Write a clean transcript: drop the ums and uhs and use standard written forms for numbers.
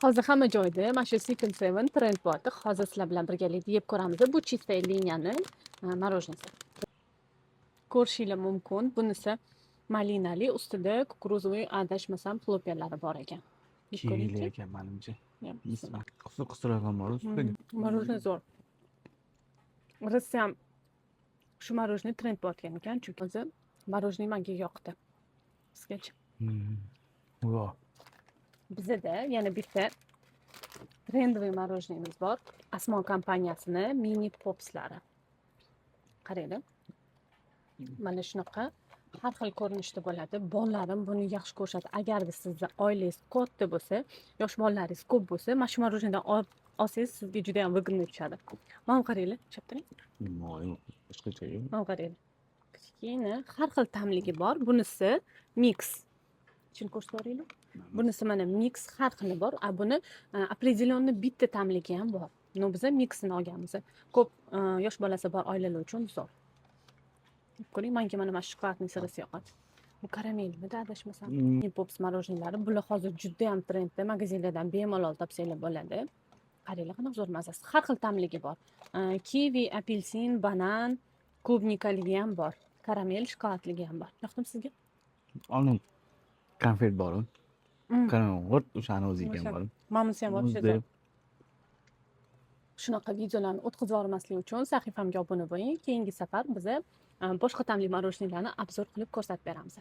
Hozir hamma joyda mana shu Second Seven trend bo'lyapti. Hozir sizlar bilan birgalikda yeb ko'ramiz. Bu чистая liniyani morоженisi. Ko'rishinglar mumkin. Bunisi malinali, ustida kukuruzvoy adashmasam xlopyalari bor ekan. Yeb Kivili ko'ring-chi. ekan menimcha. Yep. Qisir-qisir bor ustiga. Morоженое zo'r. Rossiya ham shu morоженое trend bo'layotgan ekan, chunki o'zi morоженое menga yoqdi. Sizgachi? Voh. Bizda yana bitta trendовый morоженemiz bor. Asmo kompaniyasini mini popslari. Qaranglar. Mana shunaqa har xil ko'rinishda bo'ladi. Bolalarim buni yaxshi ko'rishadi. Agarda sizni oilangiz katta bo'lsa, yosh bolalaringiz ko'p bo'lsa, mana shu morоженеdan olsangiz sizga juda ham выгодно tushadi. Mana qaranglar, chap turing. Boshqacha yo'q. Mana qaranglar. Kichkina, har xil tamligi bor. Bunisi mix. Chin ko'rsatvoringlar. Bunisi mana mix har xili bor. Buni определённый bitta tamligi ham bor. No biz mixini olganmiz. Ko'p yosh bolasi bor oilalar uchun zo'r. Ko'ring, menga mana shokoladning sirasi yoqadi. Bu karamelmidi adashmasam? Pops morоженелari bular hozir juda ham trendda, magazinlardan bemalol topsanglar bo'ladi. Qaranglar, qanaqa zo'r mazasi. Har xil tamligi bor. Kivi, apelsin, banan, klubnikaligi ham bor. Karamel, shokoladligi ham bor. Yoqdimi sizga? Oning konfet bor. Qarang, o'shani o'ziga ham bor. Mamasi ham bor. Shunaqa videolarni o'tkazib yubormaslik uchun sahifamga obuna bo'ling. Keyingi safar biz boshqa tamli morоженеларni obzor qilib ko'rsatib beramiz.